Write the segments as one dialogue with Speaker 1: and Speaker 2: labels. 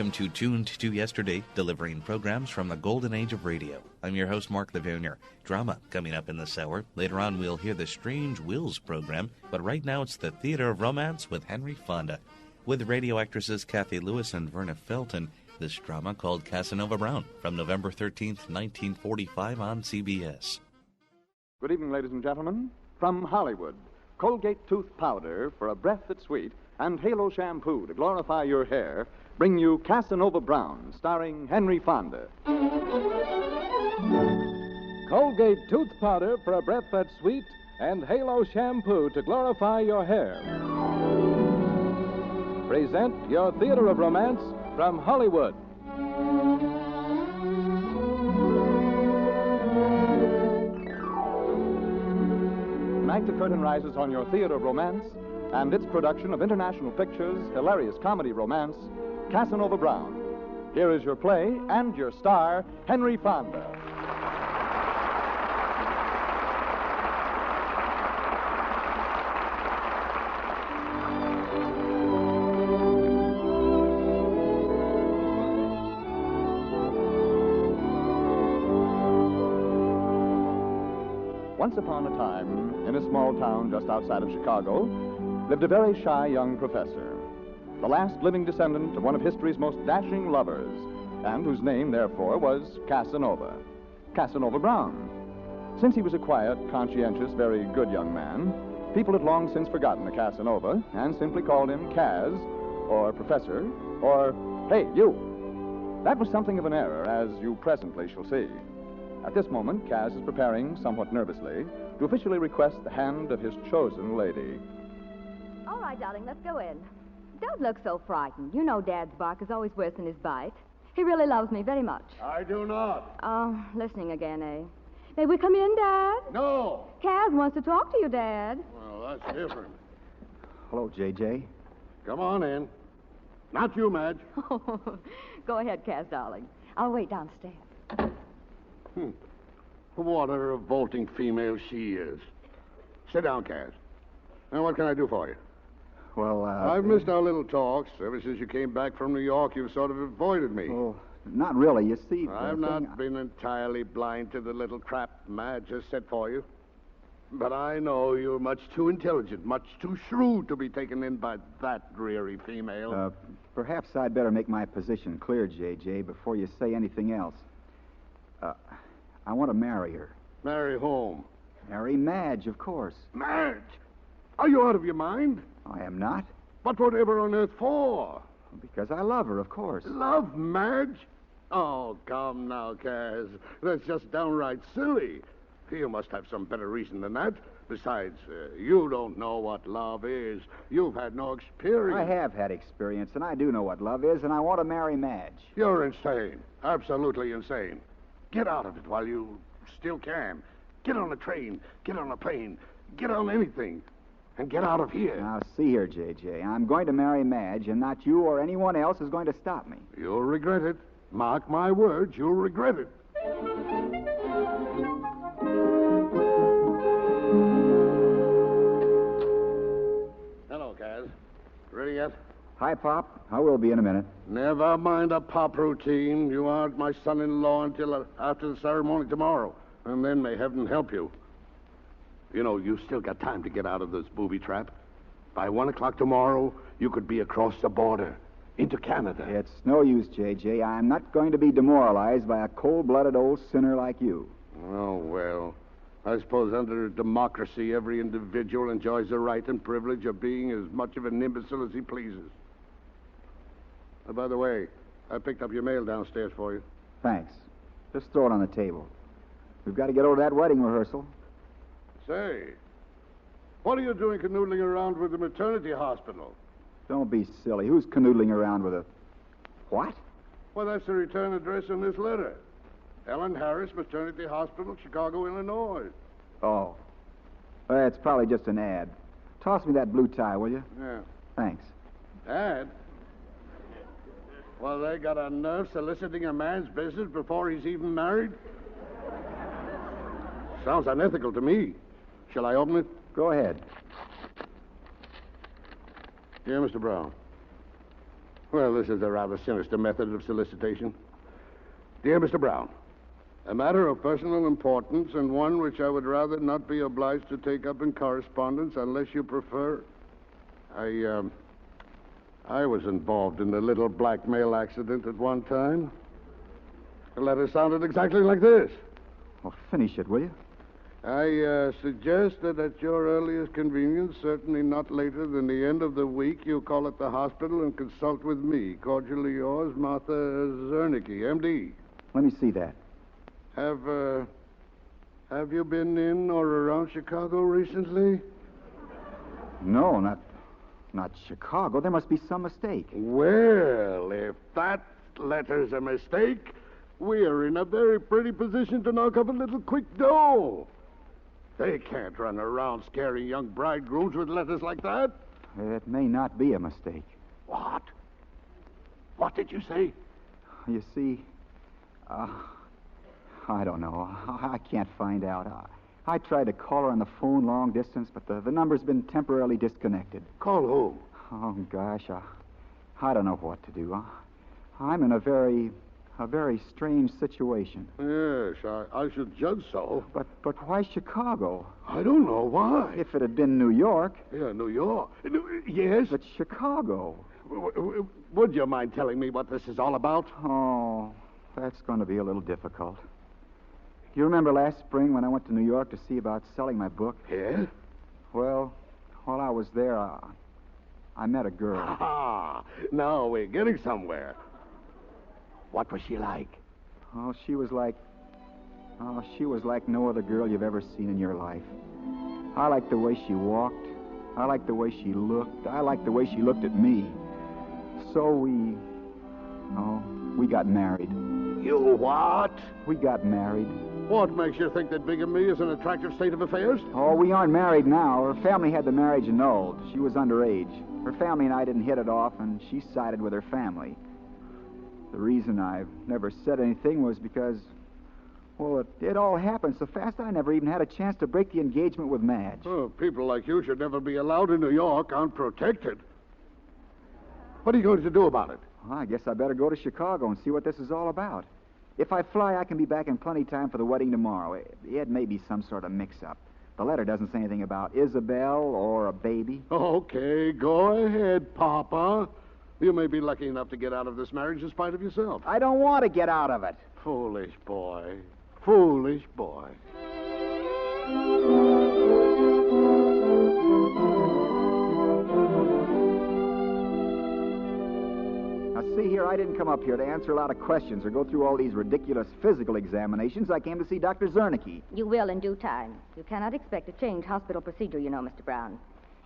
Speaker 1: welcome to Tuned to Yesterday, delivering programs from the golden age of radio. I'm your host, Mark Lavonier. Drama coming up in this hour. Later on, we'll hear the Strange Wills program, but right now it's the Theater of Romance with Henry Fonda. With radio actresses Kathy Lewis and Verna Felton, this drama called Casanova Brown from November 13th, 1945 on CBS.
Speaker 2: Good evening, ladies and gentlemen. From Hollywood, Colgate tooth powder for a breath that's sweet and Halo shampoo to glorify your hair bring you Casanova Brown, starring Henry Fonda.
Speaker 3: Colgate tooth powder for a breath that's sweet and Halo shampoo to glorify your hair. Present your Theater of Romance from Hollywood.
Speaker 2: Tonight the curtain rises on your Theater of Romance and its production of International Pictures' hilarious comedy romance, Casanova Brown. Here is your play and your star, Henry Fonda. Once upon a time, in a small town just outside of Chicago, lived a very shy young professor, the last living descendant of one of history's most dashing lovers, and whose name, therefore, was Casanova. Casanova Brown. Since he was a quiet, conscientious, very good young man, people had long since forgotten the Casanova and simply called him Cas, or Professor, or, hey, you. That was something of an error, as you presently shall see. At this moment, Cas is preparing, somewhat nervously, to officially request the hand of his chosen lady.
Speaker 4: All right, darling, let's go in. Don't look so frightened. You know Dad's bark is always worse than his bite. He really loves me very much.
Speaker 5: I do not.
Speaker 4: Oh, listening again, eh? May we come in, Dad?
Speaker 5: No.
Speaker 4: Cas wants to talk to you, Dad.
Speaker 5: Well, that's different.
Speaker 6: Hello, J.J.
Speaker 5: Come on in. Not you, Madge.
Speaker 4: Go ahead, Cas, darling. I'll wait downstairs.
Speaker 5: What a revolting female she is. Sit down, Cas. Now, what can I do for you?
Speaker 6: Well,
Speaker 5: I've missed our little talks. Ever since you came back from New York, you've sort of avoided me.
Speaker 6: Well, not really. You see,
Speaker 5: I've not been entirely blind to the little trap Madge has set for you. But I know you're much too intelligent, much too shrewd to be taken in by that dreary female.
Speaker 6: Perhaps I'd better make my position clear, J.J., before you say anything else. I want to marry her.
Speaker 5: Marry whom?
Speaker 6: Marry Madge, of course.
Speaker 5: Madge? Are you out of your mind?
Speaker 6: I am not.
Speaker 5: But whatever on earth for?
Speaker 6: Because I love her, of course.
Speaker 5: Love Madge? Oh, come now, Cas. That's just downright silly. You must have some better reason than that. Besides, you don't know what love is. You've had no experience.
Speaker 6: I have had experience, and I do know what love is, and I want to marry Madge.
Speaker 5: You're insane. Absolutely insane. Get out of it while you still can. Get on a train. Get on a plane. Get on anything. And get out of here.
Speaker 6: Now, see here, J.J. I'm going to marry Madge, and not you or anyone else is going to stop me.
Speaker 5: You'll regret it. Mark my words, you'll regret it. Hello, Cas. Ready yet?
Speaker 6: Hi, Pop. I will be in a minute.
Speaker 5: Never mind a pop routine. You aren't my son-in-law until after the ceremony tomorrow. And then may heaven help you. You know, you've still got time to get out of this booby trap. By 1 o'clock tomorrow, you could be across the border, into Canada.
Speaker 6: It's no use, J.J. I'm not going to be demoralized by a cold-blooded old sinner like you.
Speaker 5: Oh, well. I suppose under democracy, every individual enjoys the right and privilege of being as much of an imbecile as he pleases. By the way, I picked up your mail downstairs for you.
Speaker 6: Thanks. Just throw it on the table. We've got to get over that wedding rehearsal.
Speaker 5: Say, what are you doing canoodling around with the maternity hospital?
Speaker 6: Don't be silly. Who's canoodling around with a... What?
Speaker 5: Well, that's the return address in this letter. Ellen Harris Maternity Hospital, Chicago, Illinois.
Speaker 6: Oh. It's probably just an ad. Toss me that blue tie, will you?
Speaker 5: Yeah.
Speaker 6: Thanks.
Speaker 5: Ad? Well, they got a nerve soliciting a man's business before he's even married? Sounds unethical to me. Shall I open it?
Speaker 6: Go ahead.
Speaker 5: Dear Mr. Brown, Well, this is a rather sinister method of solicitation. Dear Mr. Brown, a matter of personal importance and one which I would rather not be obliged to take up in correspondence unless you prefer. I was involved in a little blackmail accident at one time. The letter sounded exactly like this.
Speaker 6: Well, finish it, will you?
Speaker 5: I suggest that at your earliest convenience, certainly not later than the end of the week, you call at the hospital and consult with me. Cordially yours, Martha Zernicke, M.D.
Speaker 6: Let me see that.
Speaker 5: Have you been in or around Chicago recently?
Speaker 6: No, not Chicago. There must be some mistake.
Speaker 5: Well, if that letter's a mistake, we're in a very pretty position to knock up a little quick dough. They can't run around scaring young bridegrooms with letters like that.
Speaker 6: It may not be a mistake.
Speaker 5: What? What did you say?
Speaker 6: You see, I don't know. I can't find out. I tried to call her on the phone long distance, but the number's been temporarily disconnected.
Speaker 5: Call who?
Speaker 6: Oh, gosh, I don't know what to do. I'm in a very strange situation.
Speaker 5: Yes, I should judge so.
Speaker 6: But why Chicago?
Speaker 5: I don't know why.
Speaker 6: If it had been New York.
Speaker 5: Yeah, New York. Yes?
Speaker 6: But Chicago.
Speaker 5: Would you mind telling me what this is all about?
Speaker 6: Oh, that's going to be a little difficult. You remember last spring when I went to New York to see about selling my book?
Speaker 5: Yeah?
Speaker 6: Well, while I was there, I met a girl.
Speaker 5: Ah, now we're getting somewhere. What was she like?
Speaker 6: Oh, she was like no other girl you've ever seen in your life. I liked the way she walked. I liked the way she looked. I liked the way she looked at me. So we got married.
Speaker 5: You what?
Speaker 6: We got married.
Speaker 5: What makes you think that bigamy is an attractive state of affairs?
Speaker 6: Oh, we aren't married now. Her family had the marriage annulled. She was underage. Her family and I didn't hit it off, and she sided with her family. The reason I've never said anything was because, well, it all happened so fast I never even had a chance to break the engagement with Madge.
Speaker 5: Oh, people like you should never be allowed in New York unprotected. What are you going to do about it?
Speaker 6: Well, I guess I better go to Chicago and see what this is all about. If I fly, I can be back in plenty time for the wedding tomorrow. It may be some sort of mix-up. The letter doesn't say anything about Isabel or a baby.
Speaker 5: Okay, go ahead, Papa. You may be lucky enough to get out of this marriage in spite of yourself.
Speaker 6: I don't want to get out of it.
Speaker 5: Foolish boy. Foolish boy.
Speaker 6: Now, see here, I didn't come up here to answer a lot of questions or go through all these ridiculous physical examinations. I came to see Dr. Zernicke.
Speaker 4: You will in due time. You cannot expect to change hospital procedure, you know, Mr. Brown.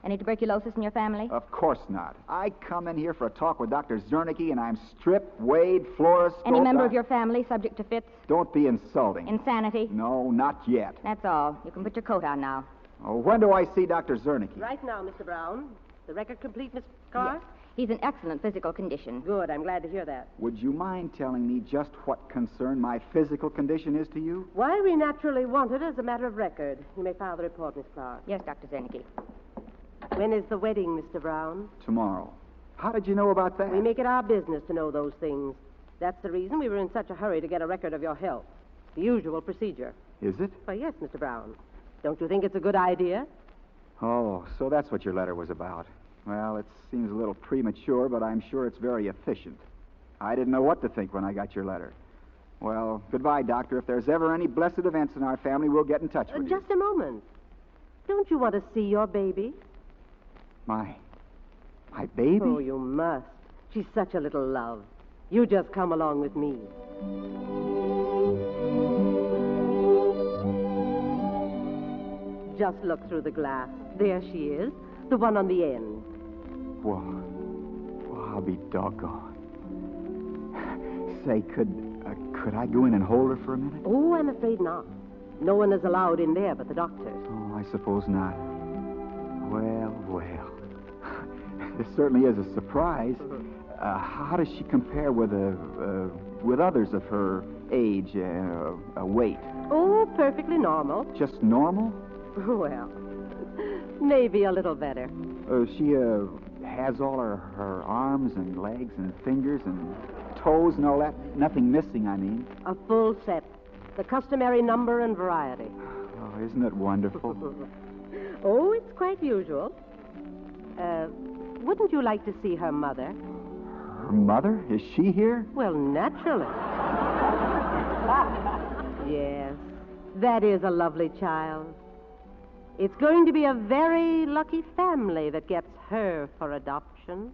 Speaker 4: Any tuberculosis in your family?
Speaker 6: Of course not. I come in here for a talk with Dr. Zernicke, and I'm stripped, weighed, fluoroscoped.
Speaker 4: Any member of your family subject to fits?
Speaker 6: Don't be insulting.
Speaker 4: Insanity?
Speaker 6: No, not yet.
Speaker 4: That's all. You can put your coat on now.
Speaker 6: Oh, when do I see Dr. Zernicke?
Speaker 7: Right now, Mr. Brown. The record complete, Miss Carr?
Speaker 4: Yes. He's in excellent physical condition.
Speaker 7: Good. I'm glad to hear that.
Speaker 6: Would you mind telling me just what concern my physical condition is to you?
Speaker 7: Why we naturally want it as a matter of record. You may file the report, Miss Clark.
Speaker 4: Yes, Dr. Zernicke.
Speaker 7: When is the wedding, Mr. Brown?
Speaker 6: Tomorrow. How did you know about that?
Speaker 7: We make it our business to know those things. That's the reason we were in such a hurry to get a record of your health. The usual procedure.
Speaker 6: Is it?
Speaker 7: Why, yes, Mr. Brown. Don't you think it's a good idea?
Speaker 6: Oh, so that's what your letter was about. Well, it seems a little premature, but I'm sure it's very efficient. I didn't know what to think when I got your letter. Well, goodbye, Doctor. If there's ever any blessed events in our family, we'll get in touch with you.
Speaker 7: Just a moment. Don't you want to see your baby?
Speaker 6: My baby?
Speaker 7: Oh, you must. She's such a little love. You just come along with me. Just look through the glass. There she is, the one on the end.
Speaker 6: Well, I'll be doggone. Say, could I go in and hold her for a minute?
Speaker 7: Oh, I'm afraid not. No one is allowed in there but the doctors.
Speaker 6: Oh, I suppose not. Well. This certainly is a surprise. How does she compare with others of her age, weight?
Speaker 7: Oh, perfectly normal.
Speaker 6: Just normal?
Speaker 7: Well, maybe a little better.
Speaker 6: She has all her arms and legs and fingers and toes and all that. Nothing missing, I mean.
Speaker 7: A full set. The customary number and variety.
Speaker 6: Oh, isn't it wonderful?
Speaker 7: Oh, it's quite usual. Wouldn't you like to see her mother?
Speaker 6: Her mother? Is she here?
Speaker 7: Well, naturally. Yes, that is a lovely child. It's going to be a very lucky family that gets her for adoption.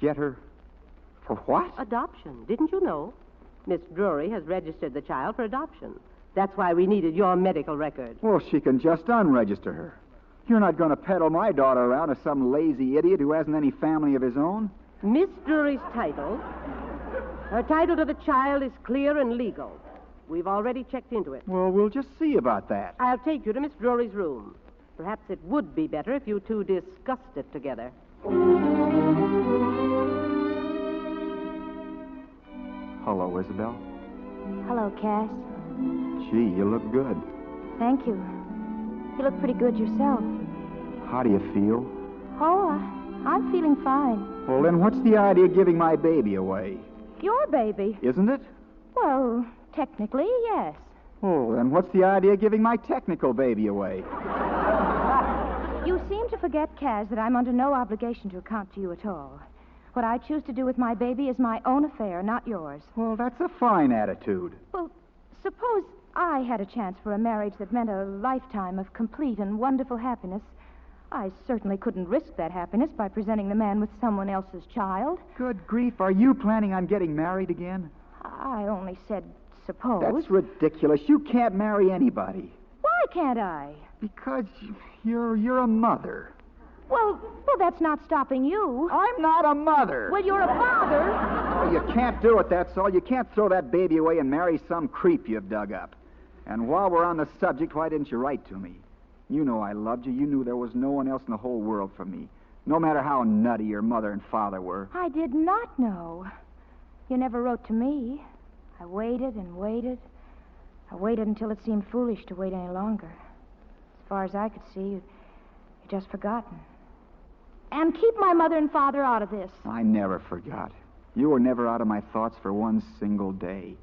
Speaker 6: Get her for what?
Speaker 7: Adoption. Didn't you know? Miss Drury has registered the child for adoption. That's why we needed your medical record.
Speaker 6: Well, she can just unregister her. You're not going to peddle my daughter around as some lazy idiot who hasn't any family of his own?
Speaker 7: Miss Drury's title, her title to the child is clear and legal. We've already checked into it.
Speaker 6: Well, we'll just see about that.
Speaker 7: I'll take you to Miss Drury's room. Perhaps it would be better if you two discussed it together.
Speaker 6: Hello, Isabel.
Speaker 4: Hello, Cass.
Speaker 6: Gee, you look good.
Speaker 4: Thank you. You look pretty good yourself.
Speaker 6: How do you feel?
Speaker 4: Oh, I'm feeling fine.
Speaker 6: Well, then what's the idea of giving my baby away?
Speaker 4: Your baby?
Speaker 6: Isn't it?
Speaker 4: Well, technically, yes.
Speaker 6: Oh, then what's the idea of giving my technical baby away?
Speaker 4: You seem to forget, Cass, that I'm under no obligation to account to you at all. What I choose to do with my baby is my own affair, not yours.
Speaker 6: Well, that's a fine attitude.
Speaker 4: Well, suppose I had a chance for a marriage that meant a lifetime of complete and wonderful happiness. I certainly couldn't risk that happiness by presenting the man with someone else's child.
Speaker 6: Good grief, are you planning on getting married again?
Speaker 4: I only said suppose.
Speaker 6: That's ridiculous. You can't marry anybody.
Speaker 4: Why can't I?
Speaker 6: Because you're a mother.
Speaker 4: Well, that's not stopping you.
Speaker 6: I'm not a mother.
Speaker 4: Well, you're a father.
Speaker 6: Oh, you can't do it, that's all. You can't throw that baby away and marry some creep you've dug up. And while we're on the subject, why didn't you write to me? You know I loved you. You knew there was no one else in the whole world for me, no matter how nutty your mother and father were.
Speaker 4: I did not know. You never wrote to me. I waited and waited. I waited until it seemed foolish to wait any longer. As far as I could see, you'd just forgotten. And keep my mother and father out of this.
Speaker 6: I never forgot. You were never out of my thoughts for one single day.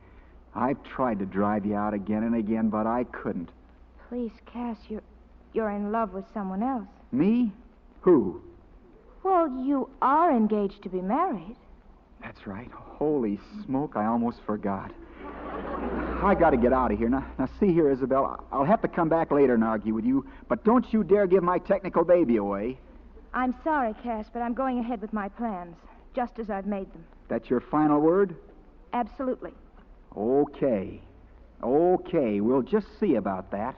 Speaker 6: I've tried to drive you out again and again, but I couldn't.
Speaker 4: Please, Cass, you're in love with someone else.
Speaker 6: Me? Who?
Speaker 4: Well, you are engaged to be married.
Speaker 6: That's right. Holy smoke, I almost forgot. I got to get out of here. Now, see here, Isabel, I'll have to come back later and argue with you, but don't you dare give my technical baby away.
Speaker 4: I'm sorry, Cass, but I'm going ahead with my plans, just as I've made them.
Speaker 6: That's your final word?
Speaker 4: Absolutely.
Speaker 6: Okay, we'll just see about that.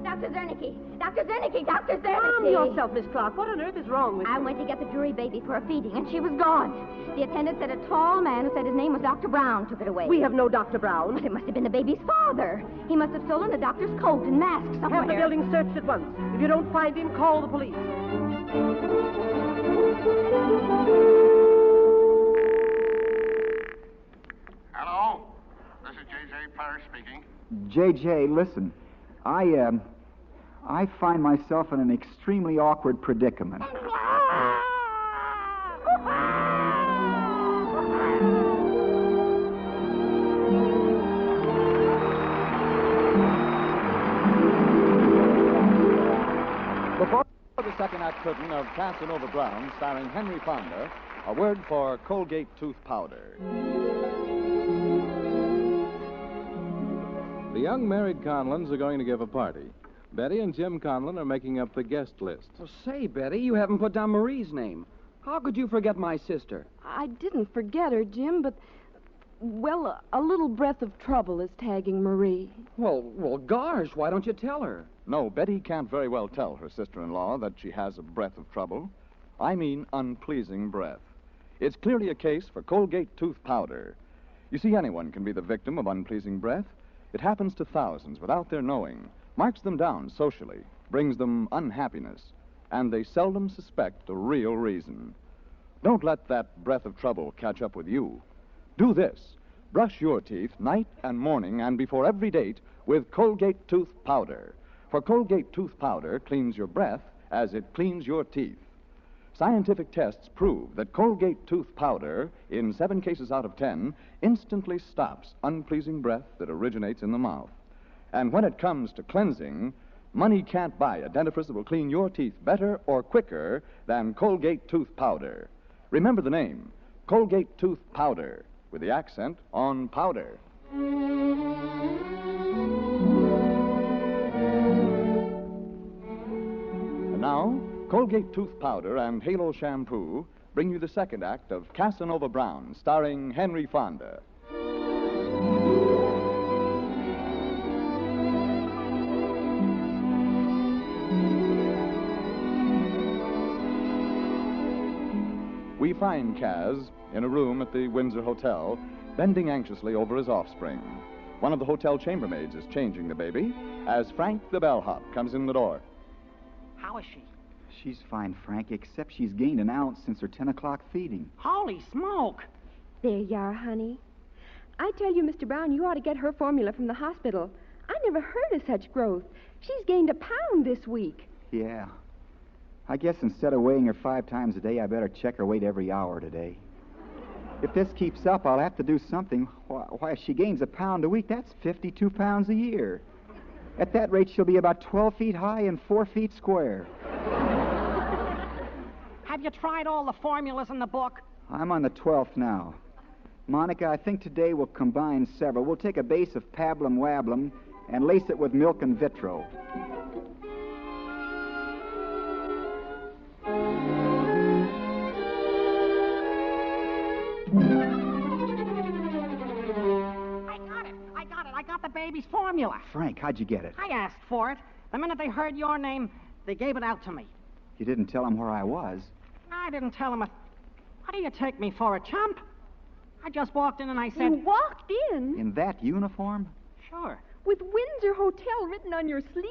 Speaker 4: Dr. Zernicke! Dr. Zernicke! Dr. Zernicke!
Speaker 7: Calm yourself, Miss Clark. What on earth is wrong with you?
Speaker 4: I went to get the Drury baby for a feeding, and she was gone. The attendant said a tall man who said his name was Dr. Brown took it away.
Speaker 7: We have no Dr. Brown.
Speaker 4: But it must have been the baby's father. He must have stolen the doctor's coat and mask somewhere.
Speaker 7: Have the building searched at once. If you don't find him, call the police.
Speaker 5: Hello? This is J.J. Parrish speaking.
Speaker 6: J.J., listen. I find myself in an extremely awkward predicament.
Speaker 2: Before the second act curtain of Casanova Brown, starring Henry Fonda, a word for Colgate tooth powder.
Speaker 3: The young married Conlons are going to give a party. Betty and Jim Conlon are making up the guest list.
Speaker 8: Well, say, Betty, you haven't put down Marie's name. How could you forget my sister?
Speaker 9: I didn't forget her, Jim, but, well, a little breath of trouble is tagging Marie.
Speaker 8: Well, gosh, why don't you tell her?
Speaker 2: No, Betty can't very well tell her sister-in-law that she has a breath of trouble. I mean unpleasing breath. It's clearly a case for Colgate tooth powder. You see, anyone can be the victim of unpleasing breath. It happens to thousands without their knowing, marks them down socially, brings them unhappiness, and they seldom suspect the real reason. Don't let that breath of trouble catch up with you. Do this. Brush your teeth night and morning and before every date with Colgate tooth powder. For Colgate tooth powder cleans your breath as it cleans your teeth. Scientific tests prove that Colgate tooth powder, in 7 cases out of 10, instantly stops unpleasing breath that originates in the mouth. And when it comes to cleansing, money can't buy a dentifrice that will clean your teeth better or quicker than Colgate tooth powder. Remember the name, Colgate tooth powder, with the accent on powder. And now, Colgate tooth powder and Halo shampoo bring you the second act of Casanova Brown, starring Henry Fonda. We find Cas in a room at the Windsor Hotel, bending anxiously over his offspring. One of the hotel chambermaids is changing the baby as Frank the bellhop comes in the door.
Speaker 10: How is she?
Speaker 6: She's fine, Frank, except she's gained an ounce since her 10 o'clock feeding.
Speaker 10: Holy smoke!
Speaker 11: There you are, honey. I tell you, Mr. Brown, you ought to get her formula from the hospital. I never heard of such growth. She's gained 1 pound this week.
Speaker 6: Yeah. I guess instead of weighing her 5 times a day, I better check her weight every hour today. If this keeps up, I'll have to do something. Why, if she gains 1 pound a week, that's 52 pounds a year. At that rate, she'll be about 12 feet high and 4 feet square.
Speaker 10: Have you tried all the formulas in the book?
Speaker 6: I'm on the 12th now. Monica, I think today we'll combine several. We'll take a base of pablum wablum and lace it with milk and vitro.
Speaker 10: I got the baby's formula.
Speaker 6: Frank, how'd you get it?
Speaker 10: I asked for it. The minute they heard your name, they gave it out to me.
Speaker 6: You didn't tell them where I was.
Speaker 10: I didn't tell them. What do you take me for, a chump? I just walked in and I said...
Speaker 11: You walked in?
Speaker 6: In that uniform?
Speaker 10: Sure.
Speaker 11: With Windsor Hotel written on your sleeve?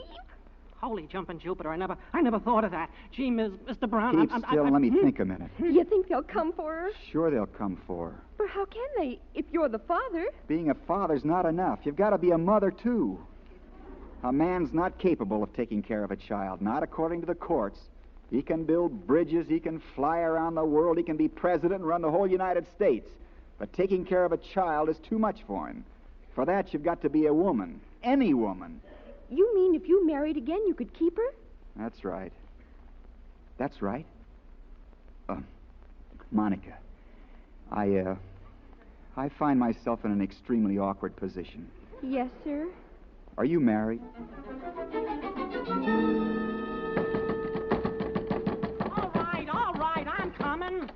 Speaker 10: Holy jumping Jupiter, I never thought of that. Gee, Mr. Brown...
Speaker 6: Keep still and let me think a minute.
Speaker 11: You think they'll come for her?
Speaker 6: Sure they'll come for her.
Speaker 11: But how can they, if you're the father?
Speaker 6: Being a father's not enough. You've got to be a mother, too. A man's not capable of taking care of a child, not according to the courts. He can build bridges, he can fly around the world, he can be president and run the whole United States. But taking care of a child is too much for him. For that, you've got to be a woman. Any woman.
Speaker 11: You mean if you married again, you could keep her?
Speaker 6: That's right. That's right. Monica, I find myself in an extremely awkward position.
Speaker 11: Yes, sir.
Speaker 6: Are you married?
Speaker 10: All right, I'm coming.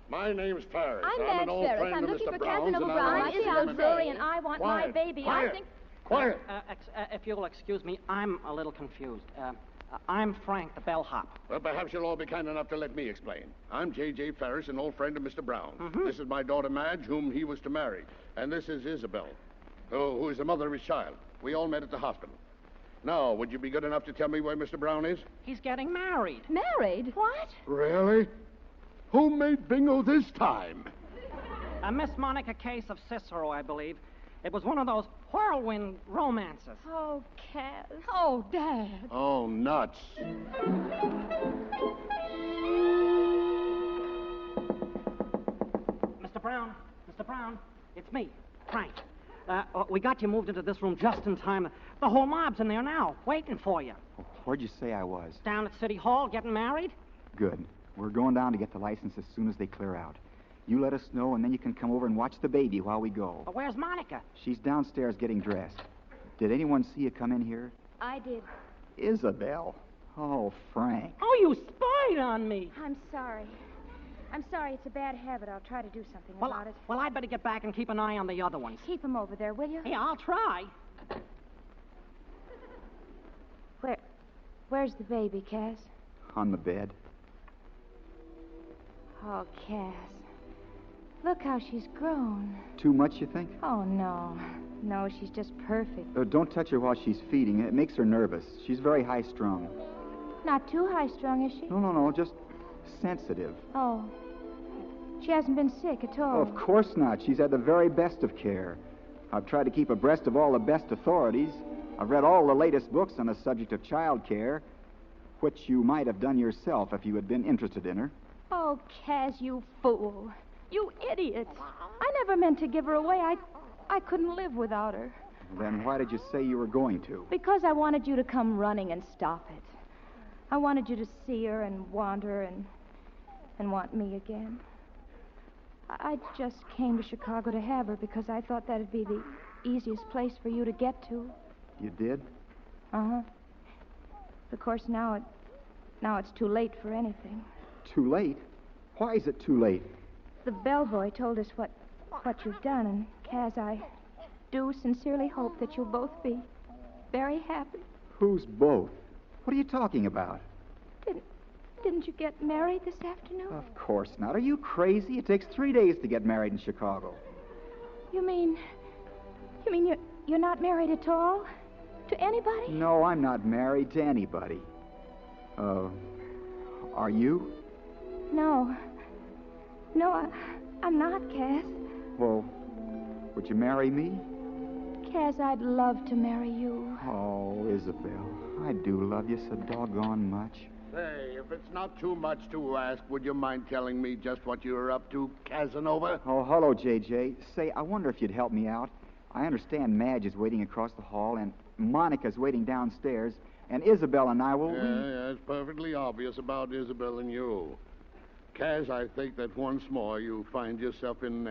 Speaker 5: My name's Ferris.
Speaker 12: I'm
Speaker 5: an
Speaker 12: Madge
Speaker 5: old
Speaker 12: Ferris.
Speaker 5: friend
Speaker 12: I'm
Speaker 5: of
Speaker 12: looking
Speaker 5: Mr.
Speaker 12: for
Speaker 5: Brown's,
Speaker 12: Casanova
Speaker 5: and
Speaker 12: Brown.
Speaker 5: I
Speaker 12: I'm
Speaker 5: want to see
Speaker 12: Isabel
Speaker 5: him
Speaker 12: Drury,
Speaker 5: today.
Speaker 12: and I want
Speaker 5: Quiet.
Speaker 12: my baby.
Speaker 5: Quiet.
Speaker 12: I think...
Speaker 5: Quiet.
Speaker 10: If you'll excuse me, I'm a little confused. I'm Frank, the bellhop.
Speaker 5: Well, perhaps you'll all be kind enough to let me explain. I'm J.J. Ferris, an old friend of Mr. Brown.
Speaker 10: Mm-hmm.
Speaker 5: This is my daughter, Madge, whom he was to marry. And this is Isabel, who is the mother of his child. We all met at the hospital. Now, would you be good enough to tell me where Mr. Brown is?
Speaker 10: He's getting married.
Speaker 12: Married? What?
Speaker 5: Really? Who made bingo this time?
Speaker 10: Miss Monica Case of Cicero, I believe. It was one of those whirlwind romances.
Speaker 12: Oh, Cas. Oh, Dad.
Speaker 5: Oh, nuts.
Speaker 10: Mr. Brown, it's me, Frank. We got you moved into this room just in time. The whole mob's in there now, waiting for you.
Speaker 6: Where'd you say I was?
Speaker 10: Down at City Hall, getting married?
Speaker 6: Good. We're going down to get the license as soon as they clear out. You let us know, and then you can come over and watch the baby while we go.
Speaker 10: But where's Monica?
Speaker 6: She's downstairs getting dressed. Did anyone see you come in here?
Speaker 4: I did.
Speaker 6: Isabel. Oh, Frank.
Speaker 10: Oh, you spied on me.
Speaker 4: I'm sorry. I'm sorry. It's a bad habit. I'll try to do something about it.
Speaker 10: Well, I'd better get back and keep an eye on the other ones.
Speaker 4: Keep them over there, will you?
Speaker 10: Yeah, I'll try.
Speaker 4: Where's the baby, Cass?
Speaker 6: On the bed.
Speaker 4: Oh, Cass. Look how she's grown.
Speaker 6: Too much, you think?
Speaker 4: Oh, no. No, she's just perfect.
Speaker 6: Don't touch her while she's feeding. It makes her nervous. She's very high-strung.
Speaker 4: Not too high-strung, is she?
Speaker 6: No. Just sensitive.
Speaker 4: Oh. She hasn't been sick at all.
Speaker 6: Oh, of course not. She's had the very best of care. I've tried to keep abreast of all the best authorities. I've read all the latest books on the subject of child care, which you might have done yourself if you had been interested in her.
Speaker 4: Oh, Kaz, you fool. You idiot. I never meant to give her away. I couldn't live without her.
Speaker 6: Then why did you say you were going to?
Speaker 4: Because I wanted you to come running and stop it. I wanted you to see her and want her and want me again. I just came to Chicago to have her because I thought that'd be the easiest place for you to get to.
Speaker 6: You did?
Speaker 4: Uh-huh. Of course, now it's too late for anything.
Speaker 6: Too late? Why is it too late?
Speaker 4: The bellboy told us what you've done, and Kaz, I do sincerely hope that you'll both be very happy.
Speaker 6: Who's both? What are you talking about?
Speaker 4: Didn't you get married this afternoon?
Speaker 6: Of course not. Are you crazy? It takes 3 days to get married in Chicago.
Speaker 4: You mean you're not married at all? To anybody?
Speaker 6: No, I'm not married to anybody. Are you?
Speaker 4: No, I'm not, Kaz.
Speaker 6: Well, would you marry me?
Speaker 4: Kaz, I'd love to marry you.
Speaker 6: Oh, Isabel, I do love you so doggone much.
Speaker 5: Say, if it's not too much to ask, would you mind telling me just what you're up to, Casanova?
Speaker 6: Oh, hello, J.J. Say, I wonder if you'd help me out. I understand Madge is waiting across the hall, and Monica's waiting downstairs, and Isabel and I will...
Speaker 5: Yeah, it's perfectly obvious about Isabel and you. Kaz, I think that once more you find yourself in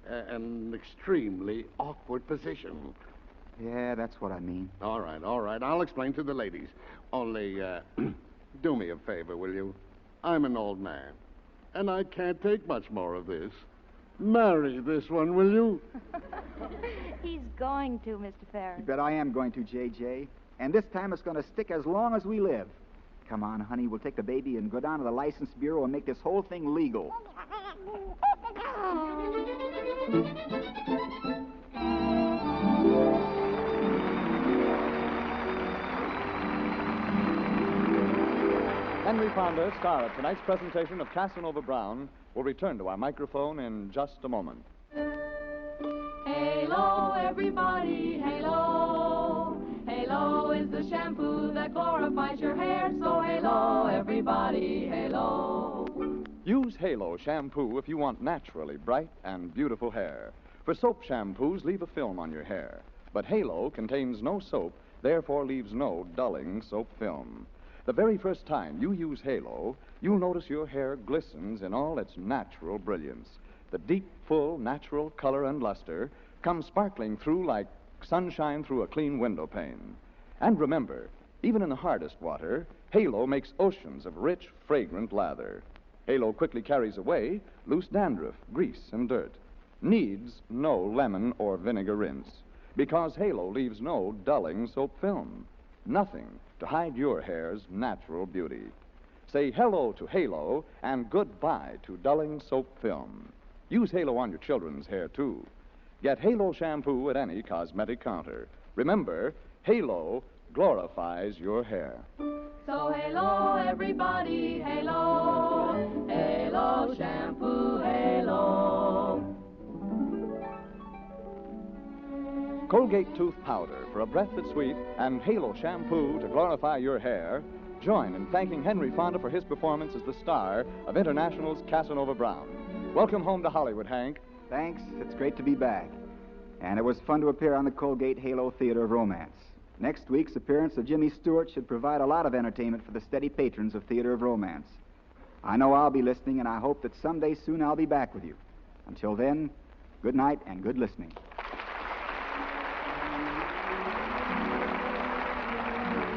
Speaker 5: an extremely awkward position.
Speaker 6: Yeah, that's what I mean.
Speaker 5: All right. I'll explain to the ladies. Only, do me a favor, will you? I'm an old man, and I can't take much more of this. Marry this one, will you?
Speaker 4: He's going to, Mr. Ferris.
Speaker 6: You bet I am going to, J.J. And this time it's going to stick as long as we live. Come on, honey, we'll take the baby and go down to the license bureau and make this whole thing legal.
Speaker 2: Henry Fonda, star of tonight's presentation of Casanova Brown, will return to our microphone in just a moment.
Speaker 13: Halo, everybody, halo. Halo is the shampoo that glorifies your hair, so halo, everybody, halo.
Speaker 2: Use Halo shampoo if you want naturally bright and beautiful hair. For soap shampoos leave a film on your hair, but Halo contains no soap, therefore leaves no dulling soap film. The very first time you use Halo, you'll notice your hair glistens in all its natural brilliance. The deep, full, natural color and luster come sparkling through like sunshine through a clean window pane. And remember, even in the hardest water, Halo makes oceans of rich, fragrant lather. Halo quickly carries away loose dandruff, grease, and dirt. Needs no lemon or vinegar rinse, because Halo leaves no dulling soap film. Nothing to hide your hair's natural beauty. Say hello to Halo and goodbye to dulling soap film. Use Halo on your children's hair, too. Get Halo shampoo at any cosmetic counter. Remember, Halo glorifies your hair.
Speaker 13: So halo, everybody, halo. Halo shampoo, halo.
Speaker 2: Colgate tooth powder for a breath that's sweet and Halo shampoo to glorify your hair. Join in thanking Henry Fonda for his performance as the star of International's Casanova Brown. Welcome home to Hollywood, Hank.
Speaker 6: Thanks. It's great to be back. And it was fun to appear on the Colgate Halo Theater of Romance. Next week's appearance of Jimmy Stewart should provide a lot of entertainment for the steady patrons of Theater of Romance. I know I'll be listening, and I hope that someday soon I'll be back with you. Until then, good night and good listening.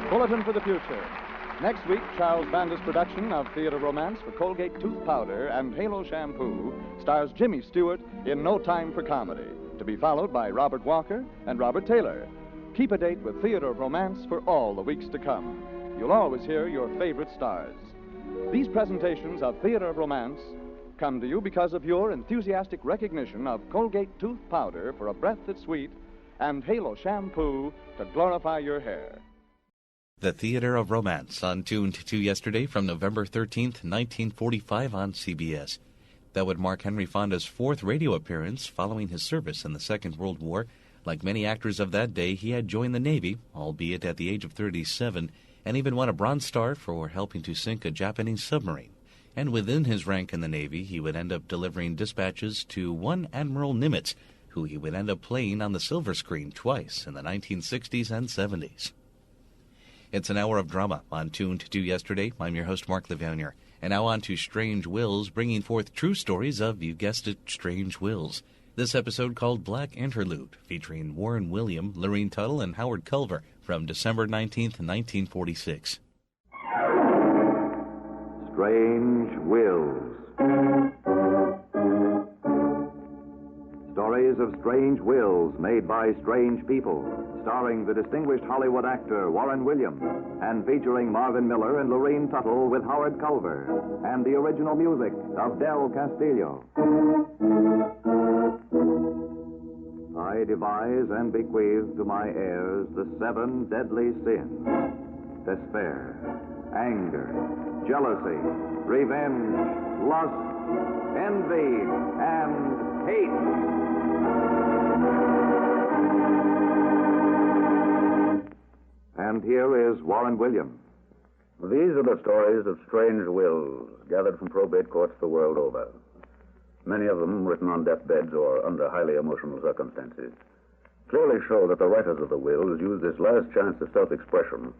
Speaker 2: Bulletin for the future. Next week, Charles Vanda's production of Theater Romance for Colgate tooth powder and Halo shampoo stars Jimmy Stewart in No Time for Comedy, to be followed by Robert Walker and Robert Taylor. Keep a date with Theater of Romance for all the weeks to come. You'll always hear your favorite stars. These presentations of Theater of Romance come to you because of your enthusiastic recognition of Colgate tooth powder for a breath that's sweet and Halo shampoo to glorify your hair.
Speaker 1: The Theater of Romance on Tuned to yesterday from November 13th, 1945 on CBS. That would mark Henry Fonda's fourth radio appearance following his service in the Second World War. Like many actors of that day, he had joined the Navy, albeit at the age of 37, and even won a Bronze Star for helping to sink a Japanese submarine. And within his rank in the Navy, he would end up delivering dispatches to one Admiral Nimitz, who he would end up playing on the silver screen twice in the 1960s and 70s. It's an hour of drama on Tuned to Yesterday. I'm your host, Mark Lavonier. And now on to Strange Wills, bringing forth true stories of, you guessed it, strange wills. This episode called Black Interlude, featuring Warren William, Lorene Tuttle, and Howard Culver from December 19th, 1946.
Speaker 14: Strange Wills. Stories of strange wills made by strange people, starring the distinguished Hollywood actor Warren Williams, and featuring Marvin Miller and Lorene Tuttle with Howard Culver, and the original music of Del Castillo. I devise and bequeath to my heirs the 7 deadly sins: despair, anger, jealousy, revenge, lust, envy, and hate. And here is Warren Williams.
Speaker 15: These are the stories of strange wills gathered from probate courts the world over. Many of them written on deathbeds or under highly emotional circumstances clearly show that the writers of the wills used this last chance of self-expression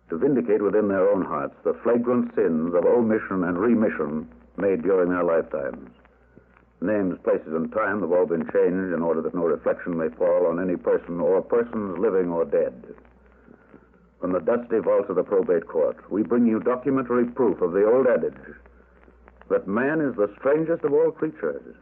Speaker 15: to vindicate within their own hearts the flagrant sins of omission and remission made during their lifetimes. Names, places, and time have all been changed in order that no reflection may fall on any person or persons living or dead. From the dusty vaults of the probate court, we bring you documentary proof of the old adage that man is the strangest of all creatures.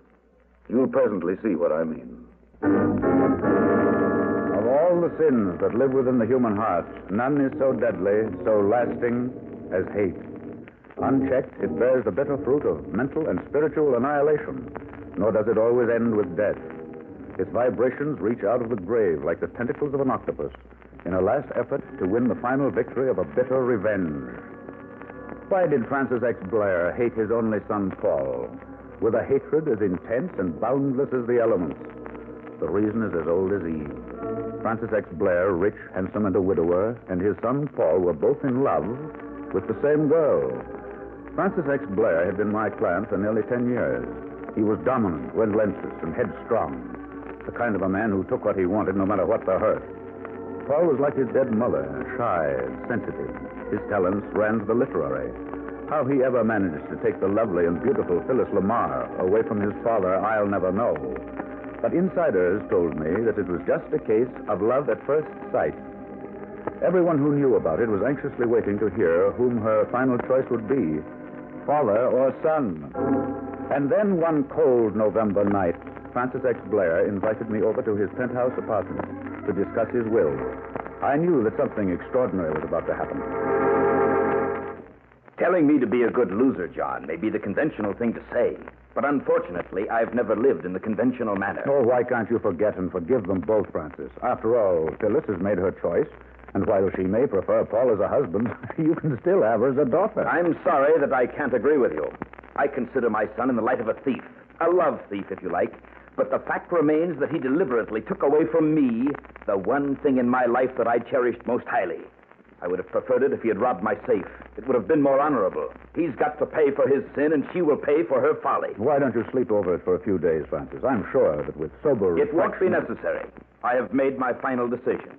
Speaker 15: You'll presently see what I mean.
Speaker 16: Of all the sins that live within the human heart, none is so deadly, so lasting as hate. Unchecked, it bears the bitter fruit of mental and spiritual annihilation, nor does it always end with death. Its vibrations reach out of the grave like the tentacles of an octopus in a last effort to win the final victory of a bitter revenge. Why did Francis X. Blair hate his only son, Paul, with a hatred as intense and boundless as the elements? The reason is as old as Eve. Francis X. Blair, rich, handsome, and a widower, and his son, Paul, were both in love with the same girl. Francis X. Blair had been my client for nearly 10 years. He was dominant, relentless, and headstrong, the kind of a man who took what he wanted no matter what the hurt. Paul was like his dead mother, shy and sensitive. His talents ran to the literary. How he ever managed to take the lovely and beautiful Phyllis Lamar away from his father, I'll never know. But insiders told me that it was just a case of love at first sight. Everyone who knew about it was anxiously waiting to hear whom her final choice would be, father or son. And then one cold November night, Francis X. Blair invited me over to his penthouse apartment to discuss his will. I knew that something extraordinary was about to happen.
Speaker 17: Telling me to be a good loser, John, may be the conventional thing to say. But unfortunately, I've never lived in the conventional manner.
Speaker 16: Oh, why can't you forget and forgive them both, Francis? After all, Phyllis has made her choice, and while she may prefer Paul as a husband, you can still have her as a daughter.
Speaker 17: I'm sorry that I can't agree with you. I consider my son in the light of a thief. A love thief, if you like. But the fact remains that he deliberately took away from me the one thing in my life that I cherished most highly. I would have preferred it if he had robbed my safe. It would have been more honorable. He's got to pay for his sin, and she will pay for her folly.
Speaker 16: Why don't you sleep over it for a few days, Francis? I'm sure that with sober reflection...
Speaker 17: It won't be necessary. I have made my final decision.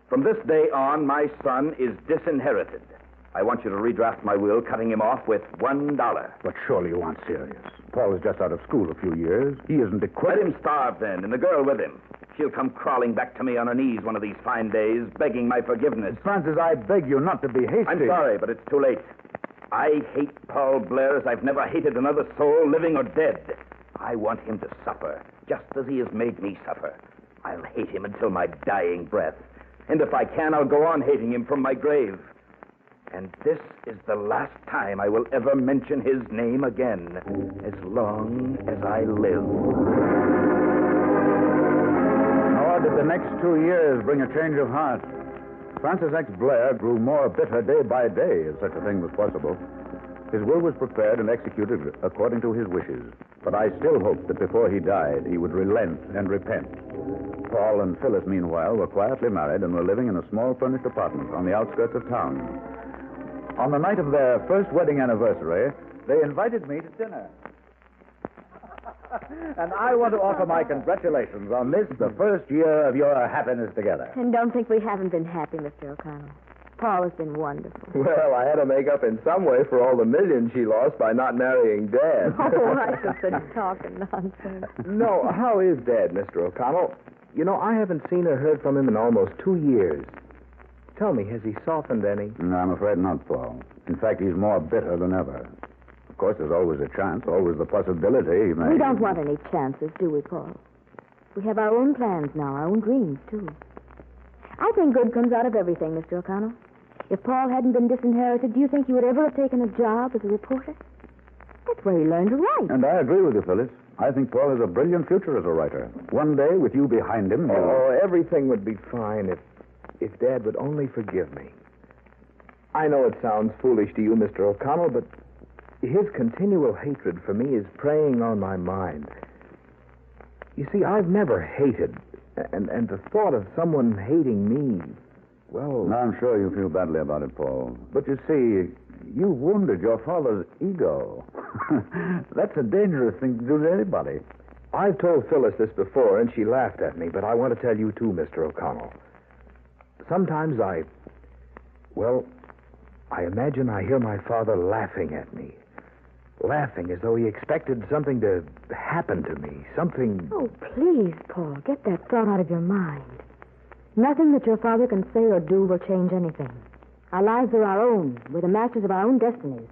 Speaker 17: From this day on, my son is disinherited. I want you to redraft my will, cutting him off with $1.
Speaker 16: But surely you aren't serious. Paul is just out of school a few years. He isn't equipped...
Speaker 17: Let him starve, then, and the girl with him. She'll come crawling back to me on her knees one of these fine days, begging my forgiveness.
Speaker 16: Francis, I beg you not to be hasty.
Speaker 17: I'm sorry, but it's too late. I hate Paul Blair as I've never hated another soul, living or dead. I want him to suffer, just as he has made me suffer. I'll hate him until my dying breath. And if I can, I'll go on hating him from my grave. And this is the last time I will ever mention his name again, as long as I live.
Speaker 16: Nor did the next 2 years bring a change of heart. Francis X. Blair grew more bitter day by day, if such a thing was possible. His will was prepared and executed according to his wishes. But I still hoped that before he died, he would relent and repent. Paul and Phyllis, meanwhile, were quietly married and were living in a small furnished apartment on the outskirts of town. On the night of their first wedding anniversary, they invited me to dinner. And I want to offer my congratulations on this, the first year of your happiness together.
Speaker 18: And don't think we haven't been happy, Mr. O'Connell. Paul has been wonderful.
Speaker 19: Well, I had to make up in some way for all the millions she lost by not marrying Dad.
Speaker 18: Oh, I just been talking nonsense.
Speaker 19: No, how is Dad, Mr. O'Connell? You know, I haven't seen or heard from him in almost 2 years. Tell me, has he softened any?
Speaker 16: No, I'm afraid not, Paul. In fact, he's more bitter than ever. Of course, there's always a chance, always the possibility he may...
Speaker 18: We don't want any chances, do we, Paul? We have our own plans now, our own dreams, too. I think good comes out of everything, Mr. O'Connell. If Paul hadn't been disinherited, do you think he would ever have taken a job as a reporter? That's where he learned to write.
Speaker 16: And I agree with you, Phyllis. I think Paul has a brilliant future as a writer. One day, with you behind him...
Speaker 19: Oh, everything would be fine if Dad would only forgive me. I know it sounds foolish to you, Mr. O'Connell, but his continual hatred for me is preying on my mind. You see, I've never hated, and the thought of someone hating me, well...
Speaker 16: Now, I'm sure you feel badly about it, Paul. But you see, you wounded your father's ego. That's a dangerous thing to do to anybody.
Speaker 19: I've told Phyllis this before, and she laughed at me, but I want to tell you too, Mr. O'Connell. Sometimes I imagine I hear my father laughing at me. Laughing as though he expected something to happen to me, something...
Speaker 18: Oh, please, Paul, get that thought out of your mind. Nothing that your father can say or do will change anything. Our lives are our own. We're the masters of our own destinies.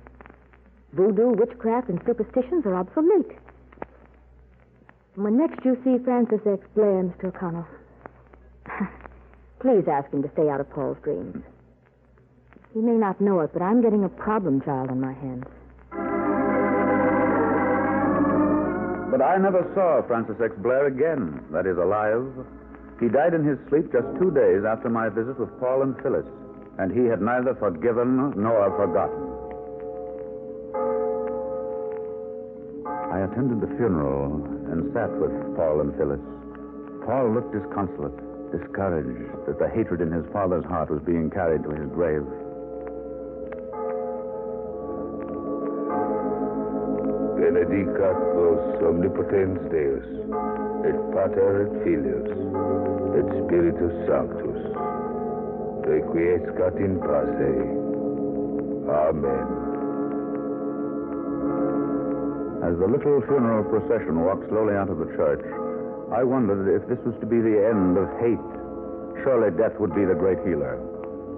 Speaker 18: Voodoo, witchcraft, and superstitions are obsolete. And when next you see Francis X. Blair, Mr. O'Connell, please ask him to stay out of Paul's dreams. He may not know it, but I'm getting a problem child on my hands.
Speaker 16: But I never saw Francis X. Blair again, that is, alive. He died in his sleep just 2 days after my visit with Paul and Phyllis, and he had neither forgiven nor forgotten. I attended the funeral and sat with Paul and Phyllis. Paul looked disconsolate, discouraged that the hatred in his father's heart was being carried to his grave.
Speaker 20: Benedicat vos omnipotens Deus, et Pater et Filius, et Spiritus Sanctus, requiescat in pace. Amen.
Speaker 16: As the little funeral procession walked slowly out of the church, I wondered if this was to be the end of hate. Surely death would be the great healer.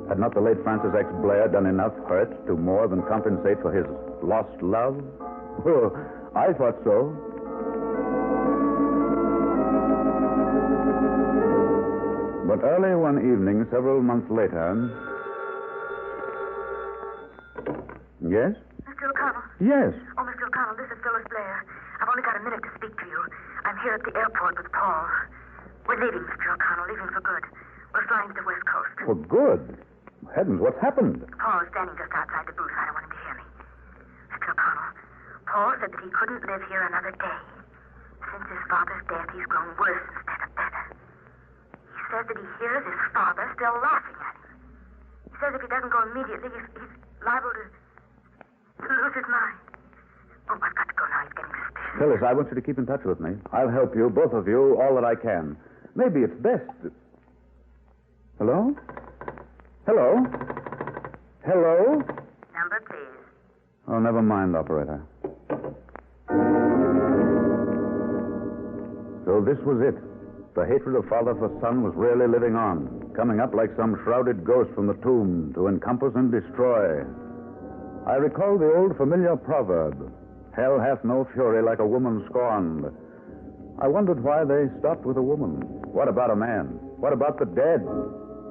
Speaker 16: Had not the late Francis X. Blair done enough hurt to more than compensate for his lost love? Well, I thought so. But early one evening, several months later... Yes?
Speaker 21: Mr. O'Connell?
Speaker 16: Yes.
Speaker 21: Oh, Mr. O'Connell, this is Phyllis Blair. I've only got a minute to speak to you. I'm here at the airport with Paul. We're leaving, Mr. O'Connell, leaving for good. We're flying to the West Coast.
Speaker 16: For good? Heavens, what's happened?
Speaker 21: Paul is standing just outside the booth. I don't want him to hear me. Mr. O'Connell, Paul said that he couldn't live here another day. Since his father's death, he's grown worse instead of better. He says that he hears his father still laughing at him. He says if he doesn't go immediately, he's liable to lose his mind. Oh, I've got to go now. He's getting suspicious.
Speaker 16: Phyllis, I want you to keep in touch with me. I'll help you, both of you, all that I can. Maybe it's best... Hello? Hello? Hello?
Speaker 21: Number, please.
Speaker 16: Oh, never mind, operator. So this was it. The hatred of father for son was really living on, coming up like some shrouded ghost from the tomb to encompass and destroy. I recalled the old familiar proverb, hell hath no fury like a woman scorned. I wondered why they stopped with a woman. What about a man? What about the dead?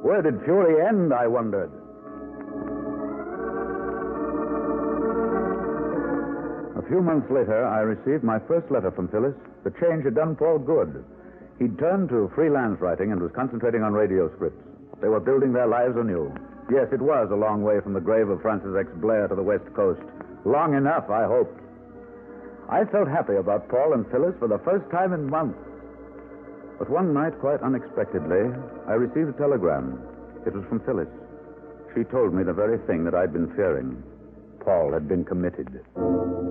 Speaker 16: Where did fury end, I wondered. A few months later, I received my first letter from Phyllis. The change had done Paul good. He'd turned to freelance writing and was concentrating on radio scripts. They were building their lives anew. Yes, it was a long way from the grave of Francis X. Blair to the West Coast, Long enough, I hope. I felt happy about Paul and Phyllis for the first time in months. But one night, quite unexpectedly, I received a telegram. It was from Phyllis. She told me the very thing that I'd been fearing. Paul had been committed.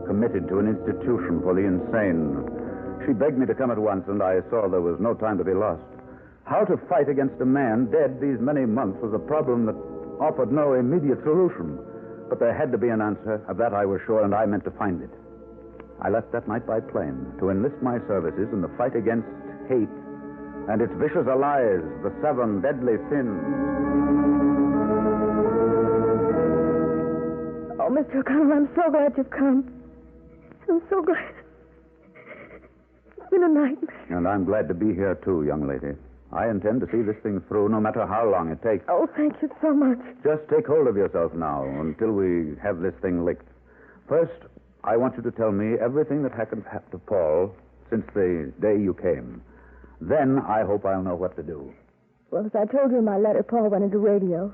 Speaker 16: Committed to an institution for the insane. She begged me to come at once, and I saw there was no time to be lost. How to fight against a man dead these many months was a problem that offered no immediate solution. But there had to be an answer. Of that I was sure, and I meant to find it. I left that night by plane to enlist my services in the fight against hate and its vicious allies, the 7 deadly sins.
Speaker 18: Oh, Mr. O'Connell, I'm so glad you've come. I'm so glad. It's been a nightmare.
Speaker 16: And I'm glad to be here, too, young lady. I intend to see this thing through, no matter how long it takes.
Speaker 18: Oh, thank you so much.
Speaker 16: Just take hold of yourself now until we have this thing licked. First, I want you to tell me everything that happened to Paul since the day you came. Then I hope I'll know what to do.
Speaker 18: Well, as I told you in my letter, Paul went into radio.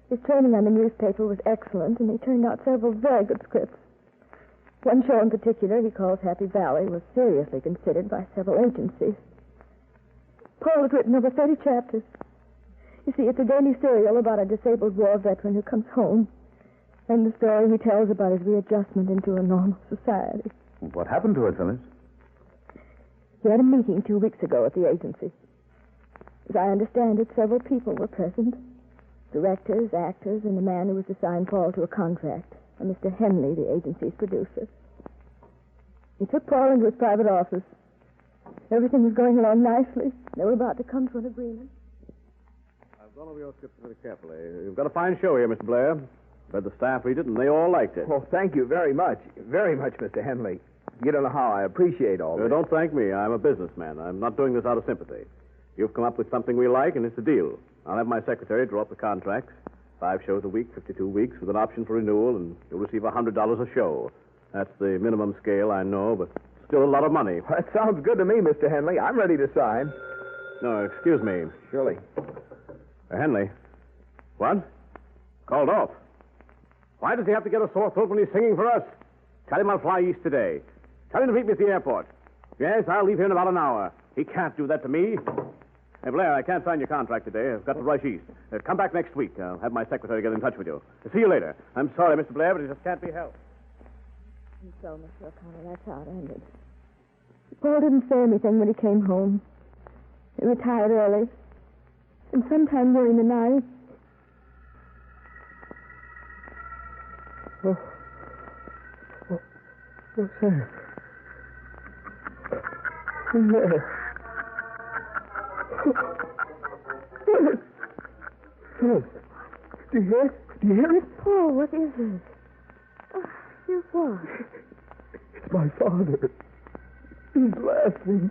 Speaker 18: His training on the newspaper was excellent, and he turned out several very good scripts. One show in particular, he calls Happy Valley, was seriously considered by several agencies. Paul has written over 30 chapters. You see, it's a daily serial about a disabled war veteran who comes home, and the story he tells about his readjustment into a normal society.
Speaker 16: What happened to it, Phyllis?
Speaker 18: He had a meeting 2 weeks ago at the agency. As I understand it, several people were present. Directors, actors, and the man who was to sign Paul to a contract, and Mr. Henley, the agency's producer. He took Paul into his private office. Everything was going along nicely. They were about to come to an agreement.
Speaker 7: I've gone over your script very carefully. You've got a fine show here, Mr. Blair. Read the staff read it, and they all liked it.
Speaker 19: Well, thank you very much. Very much, Mr. Henley. You don't know how I appreciate all this.
Speaker 7: Don't thank me. I'm a businessman. I'm not doing this out of sympathy. You've come up with something we like, and it's a deal. I'll have my secretary draw up the contracts. 5 shows a week, 52 weeks, with an option for renewal, and you'll receive $100 a show. That's the minimum scale, I know, but still a lot of money.
Speaker 19: That sounds good to me, Mr. Henley. I'm ready to sign.
Speaker 7: No, excuse me.
Speaker 19: Surely.
Speaker 7: Henley. What? Called off. Why does he have to get a sore throat when he's singing for us? Tell him I'll fly east today. Tell him to meet me at the airport. Yes, I'll leave here in about an hour. He can't do that to me. Hey, Blair, I can't sign your contract today. I've got to rush east. Come back next week. I'll have my secretary get in touch with you. See you later. I'm sorry, Mr. Blair, but it just can't be helped.
Speaker 18: And so, Mr. O'Connell, that's how it ended. Paul didn't say anything when he came home. He retired early. And sometime during the night...
Speaker 19: What's that? Who's there? Phyllis, do you hear it? Do you hear it?
Speaker 18: Paul, what is it? Here's what?
Speaker 19: It's my father. He's laughing.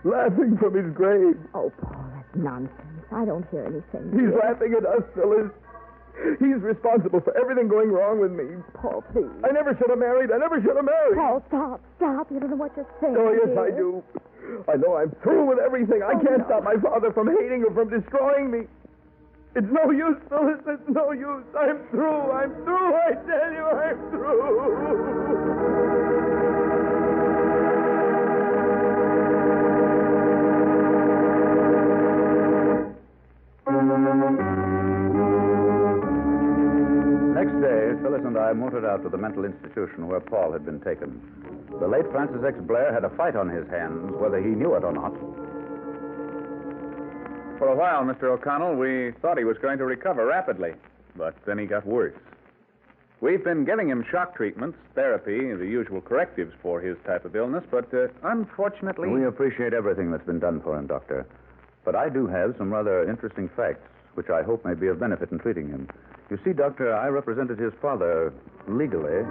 Speaker 19: Laughing from his grave.
Speaker 18: Oh, Paul, that's nonsense. I don't hear anything.
Speaker 19: He's laughing at us, Phyllis. He's responsible for everything going wrong with me.
Speaker 18: Paul, please.
Speaker 19: I never should have married. I never should have married.
Speaker 18: Paul, stop. You don't know what you're saying.
Speaker 19: Oh, yes, I do. I know I'm through with everything. I can't stop my father from hating or from destroying me. It's no use, Phyllis. It's no use. I'm through. I tell you, I'm through.
Speaker 16: Next day, Phyllis and I motored out to the mental institution where Paul had been taken. The late Francis X. Blair had a fight on his hands, whether he knew it or not.
Speaker 22: For a while, Mr. O'Connell, we thought he was going to recover rapidly, but then he got worse. We've been giving him shock treatments, therapy, the usual correctives for his type of illness, but unfortunately...
Speaker 16: We appreciate everything that's been done for him, Doctor. But I do have some rather interesting facts, which I hope may be of benefit in treating him. You see, Doctor, I represented his father legally.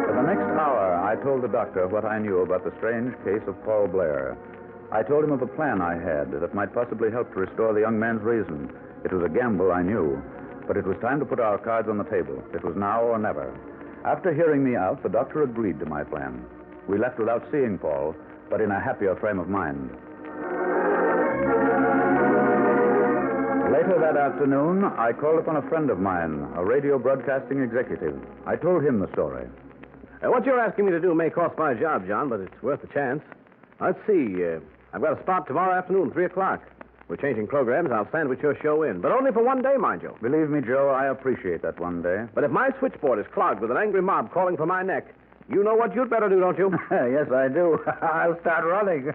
Speaker 16: For the next hour, I told the doctor what I knew about the strange case of Paul Blair. I told him of a plan I had that might possibly help to restore the young man's reason. It was a gamble, I knew, but it was time to put our cards on the table. It was now or never. After hearing me out, the doctor agreed to my plan. We left without seeing Paul, but in a happier frame of mind. Late Later that afternoon, I called upon a friend of mine, a radio broadcasting executive. I told him the story.
Speaker 7: What you're asking me to do may cost my job, John, but it's worth a chance. Let's see. I've got a spot tomorrow afternoon, 3 o'clock. We're changing programs. I'll sandwich your show in. But only for one day, mind you.
Speaker 16: Believe me, Joe, I appreciate that one day.
Speaker 7: But if my switchboard is clogged with an angry mob calling for my neck, you know what you'd better do, don't you?
Speaker 16: Yes, I do. I'll start running.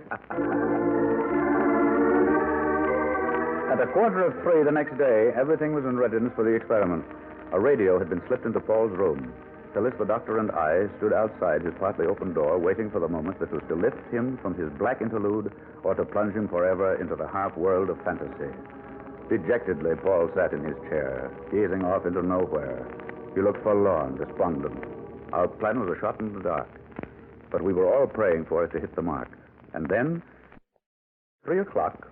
Speaker 16: At 3:15 the next day, everything was in readiness for the experiment. A radio had been slipped into Paul's room. Phyllis, the doctor, and I stood outside his partly open door, waiting for the moment that was to lift him from his black interlude or to plunge him forever into the half-world of fantasy. Dejectedly, Paul sat in his chair, gazing off into nowhere. He looked forlorn, despondent. Our plan was a shot in the dark, but we were all praying for it to hit the mark. And then, 3 o'clock.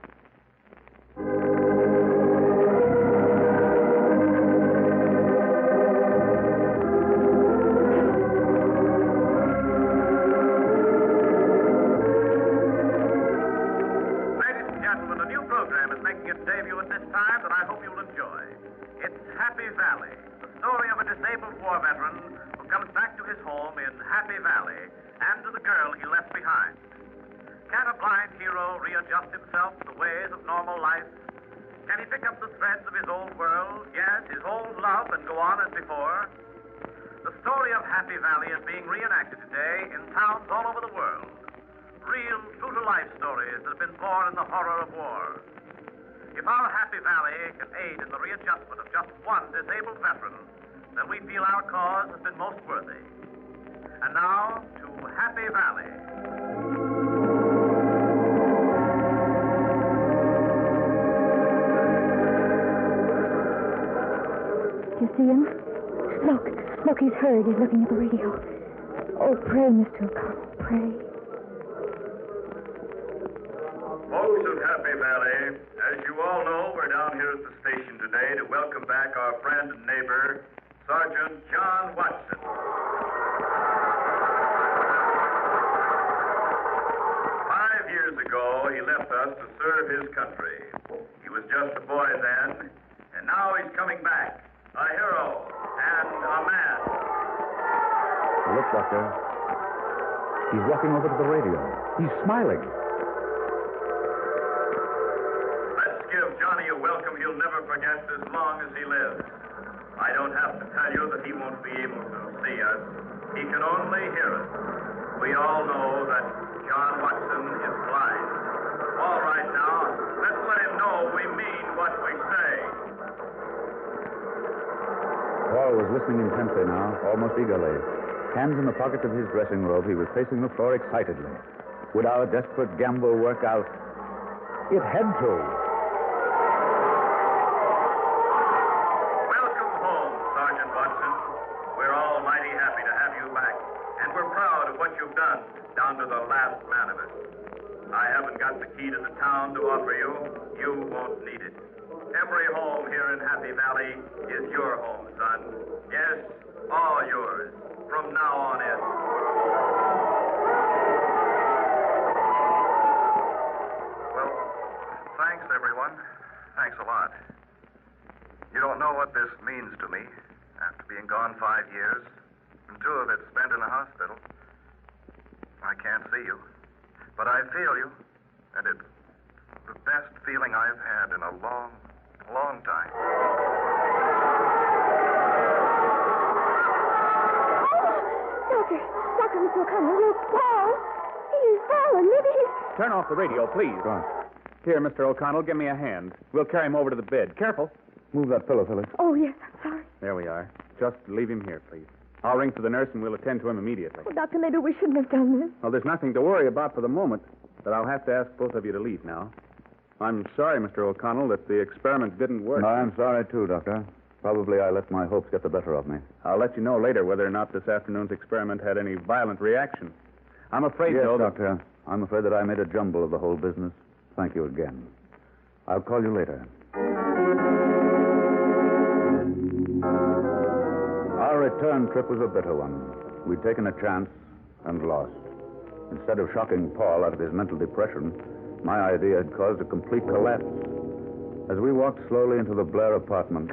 Speaker 18: You see him? Look, he's hurried. He's looking at the radio. Oh, pray, Mr. O'Connell, pray.
Speaker 3: Folks of Happy Valley, as you all know, we're down here at the station today to welcome back our friend and neighbor, Sergeant John Watson. 5 years ago, he left us to serve his country. He was just a boy then, and now he's coming back. A hero and a man.
Speaker 16: Look, Doctor. He's walking over to the radio. He's smiling.
Speaker 3: Let's give Johnny a welcome he'll never forget as long as he lives. I don't have to tell you that he won't be able to see us. He can only hear us. We all know that John Watson is blind. All right now, let's let him know we mean what we say.
Speaker 16: Paul was listening intently now, almost eagerly. Hands in the pockets of his dressing robe, he was pacing the floor excitedly. Would our desperate gamble work out? It had to.
Speaker 3: Welcome home, Sergeant Watson. We're all mighty happy to have you back, and we're proud of what you've done, down to the last man of us. I haven't got the key to the town to offer you. You won't need it. Every home here in Happy Valley is your home, son. Yes, all yours, from now on in.
Speaker 9: Well, thanks, everyone. Thanks a lot. You don't know what this means to me, after being gone 5 years, and 2 of it spent in a hospital. I can't see you, but I feel you, and it's the best feeling I've had in a long time.
Speaker 18: Doctor, Mr. O'Connell, look, Paul. He's fallen. Maybe he's...
Speaker 22: Turn off the radio, please.
Speaker 16: Go on.
Speaker 22: Here, Mr. O'Connell, give me a hand. We'll carry him over to the bed. Careful.
Speaker 16: Move that pillow, Phyllis.
Speaker 18: Oh, yes, I'm sorry.
Speaker 22: There we are. Just leave him here, please. I'll ring for the nurse and we'll attend to him immediately.
Speaker 18: Oh, Doctor, maybe we shouldn't have done this.
Speaker 22: Well, there's nothing to worry about for the moment, but I'll have to ask both of you to leave now. I'm sorry, Mr. O'Connell, that the experiment didn't work.
Speaker 16: No, I'm sorry, too, Doctor. Probably I let my hopes get the better of me.
Speaker 22: I'll let you know later whether or not this afternoon's experiment had any violent reaction. I'm afraid,
Speaker 16: Yes,
Speaker 22: though, that...
Speaker 16: Doctor. I'm afraid that I made a jumble of the whole business. Thank you again. I'll call you later. Our return trip was a bitter one. We'd taken a chance and lost. Instead of shocking Paul out of his mental depression, my idea had caused a complete collapse. As we walked slowly into the Blair apartment,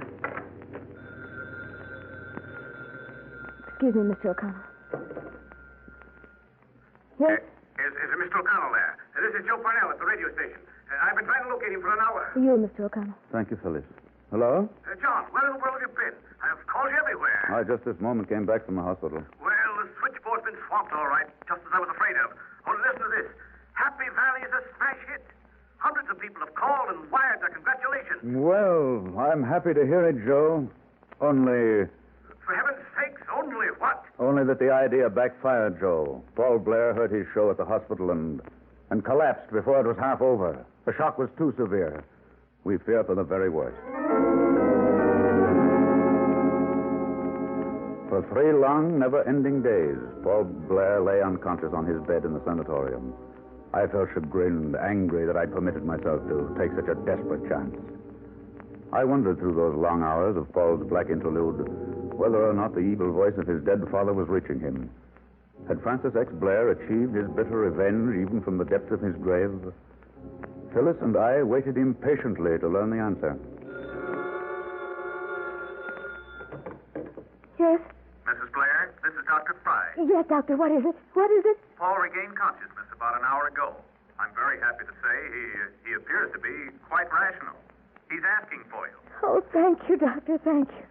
Speaker 18: Excuse me, Mr. O'Connell. Yes?
Speaker 3: Is Mr. O'Connell there? This is Joe Parnell at the radio station. I've been trying to locate him for an hour.
Speaker 18: For you, Mr. O'Connell.
Speaker 16: thank you, Phyllis. Hello?
Speaker 3: John, where in the world have you been? I've called you everywhere.
Speaker 16: I just this moment came back from the hospital.
Speaker 3: Well, the switchboard's been swamped all right, just as I was afraid of. Only listen to this. Happy Valley is a smash hit. Hundreds of people have called and wired their congratulations.
Speaker 16: Well, I'm happy to hear it, Joe. Only
Speaker 3: For heaven's sakes, only what?
Speaker 16: that the idea backfired, Joe. Paul Blair heard his show at the hospital and collapsed before it was half over. The shock was too severe. We fear for the very worst. For 3 long, never-ending days, Paul Blair lay unconscious on his bed in the sanatorium. I felt chagrined, angry that I'd permitted myself to take such a desperate chance. I wondered through those long hours of Paul's black interlude whether or not the evil voice of his dead father was reaching him. Had Francis X. Blair achieved his bitter revenge even from the depths of his grave? Phyllis and I waited impatiently to learn the answer.
Speaker 18: Yes?
Speaker 3: Mrs. Blair, this is Dr. Fry.
Speaker 18: Yes, Doctor. What is it? What is it?
Speaker 3: Paul regained consciousness about an hour ago. I'm very happy to say he appears to be quite rational. He's asking for you.
Speaker 18: Oh, thank you, Doctor. Thank you.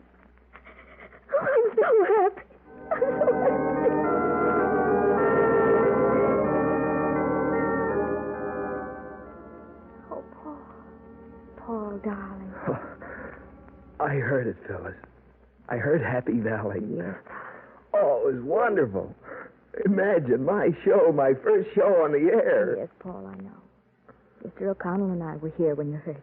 Speaker 18: Oh, I'm so happy. I'm so happy. Oh, Paul. Paul, darling.
Speaker 19: I heard it, Phyllis. I heard Happy Valley.
Speaker 18: Yes.
Speaker 19: Oh, it was wonderful. Imagine my show, my first show on the air.
Speaker 18: Yes, Paul, I know. Mr. O'Connell and I were here when you heard it.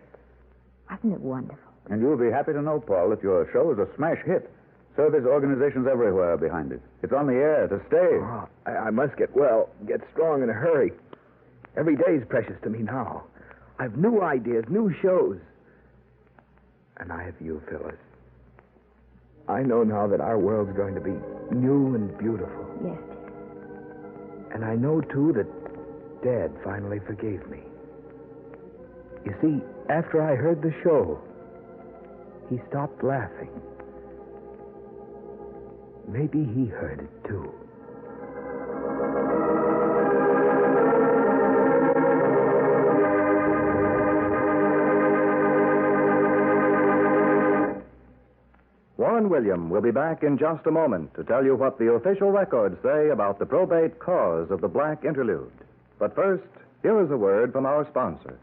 Speaker 18: Wasn't it wonderful?
Speaker 16: And you'll be happy to know, Paul, that your show is a smash hit. Service organizations everywhere are behind it. It's on the air to stay.
Speaker 19: Oh, I must get strong in a hurry. Every day is precious to me now. I've new ideas, new shows. And I have you, Phyllis. I know now that our world's going to be new and beautiful.
Speaker 18: Yes.
Speaker 19: And I know, too, that Dad finally forgave me. You see, after I heard the show, he stopped laughing. Maybe he heard it, too.
Speaker 8: Warren William will be back in just a moment to tell you what the official records say about the probate cause of the Black Interlude. But first, here is a word from our sponsor.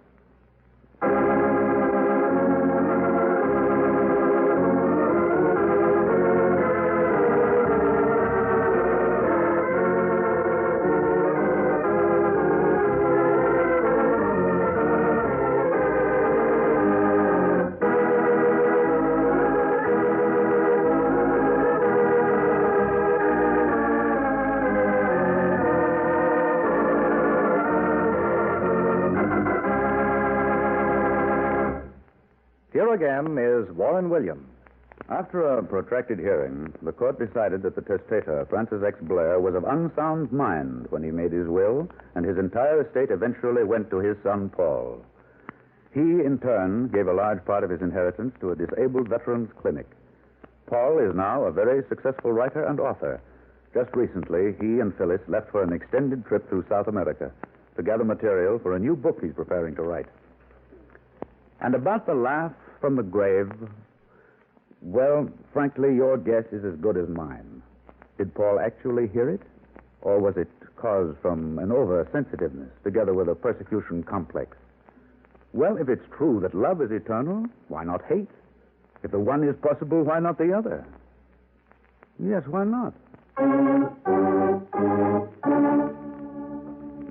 Speaker 8: Here again is Warren William.
Speaker 16: After a protracted hearing, the court decided that the testator, Francis X. Blair, was of unsound mind when he made his will, and his entire estate eventually went to his son, Paul. He, in turn, gave a large part of his inheritance to a disabled veterans clinic. Paul is now a very successful writer and author. Just recently, he and Phyllis left for an extended trip through South America to gather material for a new book he's preparing to write. And about the laugh from the grave, well, frankly, your guess is as good as mine. Did Paul actually hear it? Or was it caused from an oversensitiveness together with a persecution complex? Well, if it's true that love is eternal, why not hate? If the one is possible, why not the other? Yes, why not?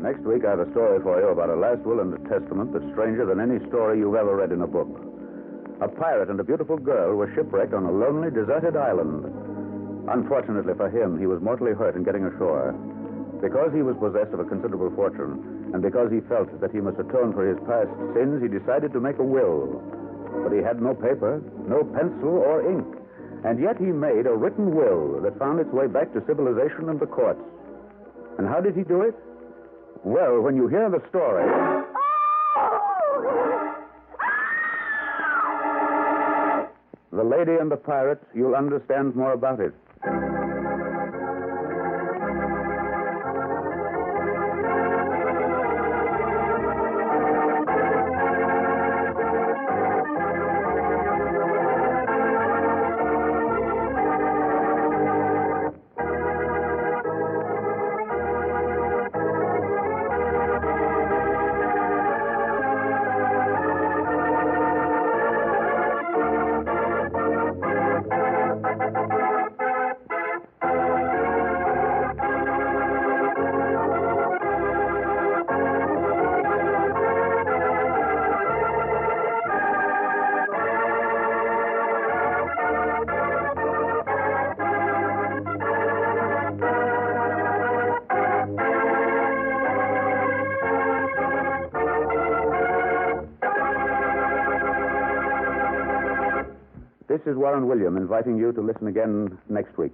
Speaker 16: Next week, I have a story for you about a last will and a testament that's stranger than any story you've ever read in a book. A pirate and a beautiful girl were shipwrecked on a lonely, deserted island. Unfortunately for him, he was mortally hurt in getting ashore. Because he was possessed of a considerable fortune, and because he felt that he must atone for his past sins, he decided to make a will. But he had no paper, no pencil or ink. And yet he made a written will that found its way back to civilization and the courts. And how did he do it? Well, when you hear the story... The Lady and the Pirate, you'll understand more about it. This is Warren William inviting you to listen again next week.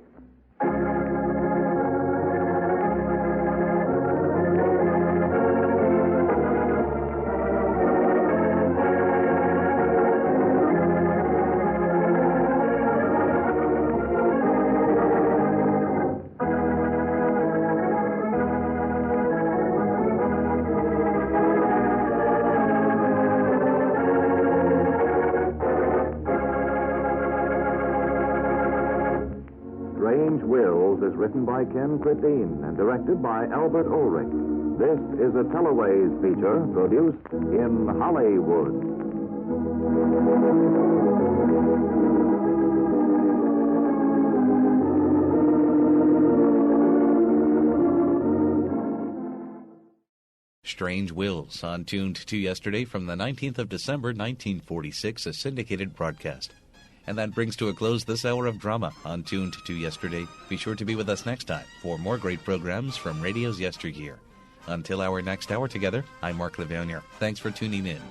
Speaker 14: Strange Wills is written by Ken Cretin and directed by Albert Ulrich. This is a Teleways feature produced in Hollywood.
Speaker 1: Strange Wills, on Tuned to Yesterday from the 19th of December, 1946, a syndicated broadcast. And that brings to a close this hour of drama on Tuned to Yesterday. Be sure to be with us next time for more great programs from radio's yesteryear. Until our next hour together, I'm Mark Lavonier. Thanks for tuning in.